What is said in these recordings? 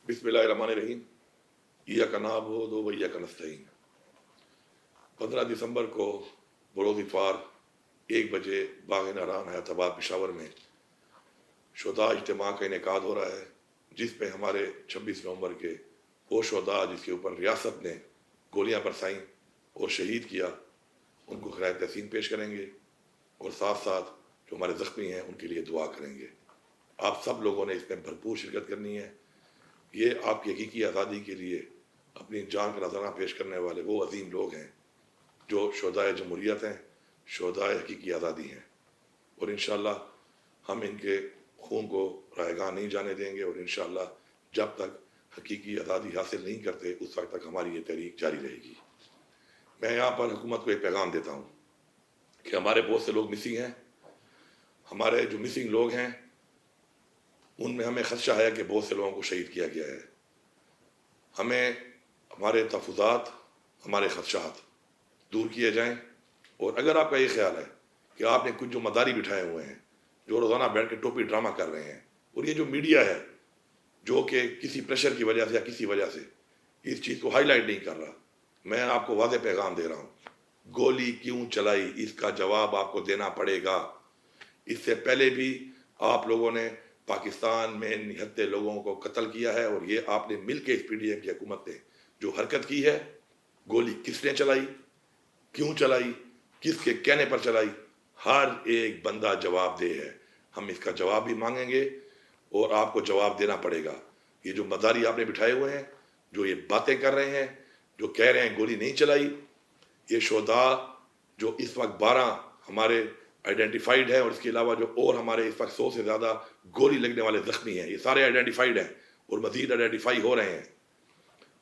बिस्मिल्लाहिर्रहमानिर्रहीम। इय्याक नअबुदु व इय्याक नस्तईन। 15 दिसंबर को बरोज़ इतवार 1 बजे बाग़ नारान हैदराबाद पेशावर में शुहदा इज्तिमा का इनेकाद हो रहा है, जिस पे हमारे 26 नवंबर के वो शुहदा जिसके ऊपर रियासत ने गोलियां बरसाईं और शहीद किया, उनको खिराए तहसीन पेश करेंगे और साथ साथ जो हमारे ज़ख्मी हैं उनके लिए दुआ करेंगे। आप सब लोगों ने इसमें भरपूर शिरकत करनी है। ये आपकी हकीकी आज़ादी के लिए अपनी जान का नजराना पेश करने वाले वो अजीम लोग हैं जो शुहदाए जमहूरियत हैं, शुहदाए हकीकी आज़ादी हैं, और इंशाअल्लाह हम इनके खून को रायगां नहीं जाने देंगे और इंशाअल्लाह जब तक हकीकी आज़ादी हासिल नहीं करते उस वक्त तक हमारी ये तहरीक जारी रहेगी। मैं यहाँ पर हुकूमत को एक पैगाम देता हूँ कि हमारे बहुत से लोग मिसिंग हैं। हमारे जो मिसिंग लोग हैं उनमें हमें खदशा है कि बहुत से लोगों को शहीद किया गया है। हमें हमारे तहफ़्फ़ुज़ात, हमारे खदशात दूर किए जाएं, और अगर आपका ये ख्याल है कि आपने कुछ जो मदारी बिठाए हुए हैं जो रोज़ाना बैठ के टोपी ड्रामा कर रहे हैं, और ये जो मीडिया है जो कि किसी प्रेशर की वजह से या किसी वजह से इस चीज़ को हाईलाइट नहीं कर रहा, मैं आपको वाज़ेह पैगाम दे रहा हूँ, गोली क्यों चलाई इसका जवाब आपको देना पड़ेगा। इससे पहले भी आप लोगों ने पाकिस्तान में निहत्ते लोगों को कत्ल किया है, और ये आपने मिल के इस PDM की हुकूमत ने जो हरकत की है, गोली किसने चलाई, क्यों चलाई, किसके कहने पर चलाई, हर एक बंदा जवाबदेह है। हम इसका जवाब भी मांगेंगे और आपको जवाब देना पड़ेगा। ये जो मदारी आपने बिठाए हुए हैं, जो ये बातें कर रहे हैं, जो कह रहे हैं गोली नहीं चलाई, ये शुहदा जो इस वक्त 12 हमारे आइडेंटिफाइड है और इसके अलावा जो और हमारे इस वक्त 100 से ज़्यादा गोली लगने वाले ज़ख्मी हैं, ये सारे आइडेंटिफाइड हैं और मज़ीद आइडेंटिफाई हो रहे हैं।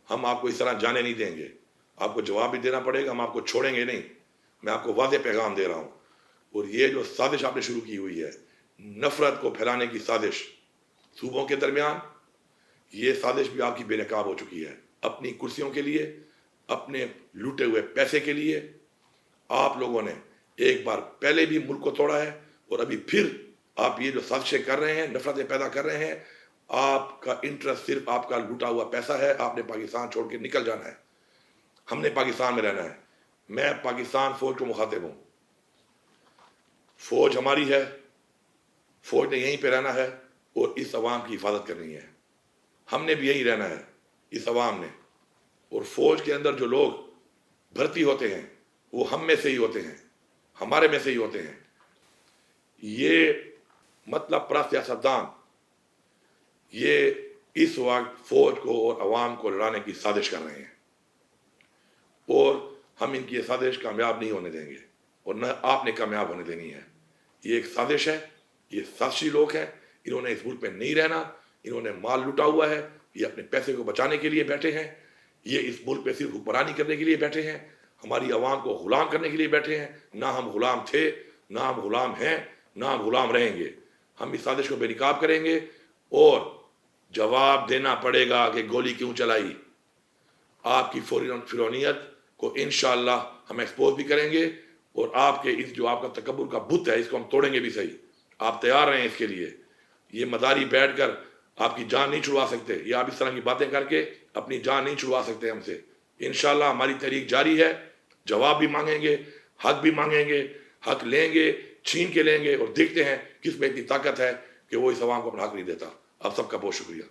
हम आपको इस तरह जाने नहीं देंगे, आपको जवाब भी देना पड़ेगा, हम आपको छोड़ेंगे नहीं। मैं आपको वाज़ेह पैगाम दे रहा हूँ। और ये जो साजिश आपने शुरू की हुई है, नफ़रत को फैलाने की साजिश सूबों के दरमियान, ये साजिश भी आपकी बेनकाब हो चुकी है। अपनी कुर्सियों के लिए, अपने लूटे हुए पैसे के लिए आप लोगों ने एक बार पहले भी मुल्क को तोड़ा है, और अभी फिर आप ये जो साजिशें कर रहे हैं, नफरतें पैदा कर रहे हैं, आपका इंटरेस्ट सिर्फ आपका लूटा हुआ पैसा है। आपने पाकिस्तान छोड़ के निकल जाना है, हमने पाकिस्तान में रहना है। मैं पाकिस्तान फौज को मुखातिब हूँ, फौज हमारी है, फौज ने यहीं पे रहना है और इस अवाम की हिफाजत करनी है। हमने भी यहीं रहना है, इस अवाम ने। और फौज के अंदर जो लोग भर्ती होते हैं वो हम में से ही होते हैं, हमारे में से ही होते हैं। ये मतलब परा सियासतदान ये इस वक्त फौज को और अवाम को लड़ाने की साजिश कर रहे हैं, और हम इनकी ये साजिश कामयाब नहीं होने देंगे और न आपने कामयाब होने देनी है। ये एक साजिश है, ये साजिशी लोग हैं, इन्होंने इस मुल्क में नहीं रहना, इन्होंने माल लूटा हुआ है, ये अपने पैसे को बचाने के लिए बैठे हैं, ये इस मुल्क पे सिर्फ हुक्मरानी करने के लिए बैठे हैं, हमारी आवाम को गुलाम करने के लिए बैठे हैं। ना हम गुलाम थे, ना हम गुलाम हैं, ना हम गुलाम रहेंगे। हम इस साजिश को बेनकाब करेंगे और जवाब देना पड़ेगा कि गोली क्यों चलाई। आपकी फिरौनियत को इंशाअल्लाह हम एक्सपोज भी करेंगे, और आपके इस जो आपका तकब्बुर का बुत है इसको हम तोड़ेंगे भी सही। आप तैयार रहें इसके लिए। ये मदारी बैठकर आपकी जान नहीं छुड़वा सकते, या आप इस तरह की बातें करके अपनी जान नहीं छुड़वा सकते हमसे। इंशाअल्लाह हमारी तहरीक जारी है, जवाब भी मांगेंगे, हक भी मांगेंगे, हक लेंगे, छीन के लेंगे, और देखते हैं किस में इतनी ताकत है कि वो इस अवाम को अपना हक नहीं देता। आप सबका बहुत शुक्रिया।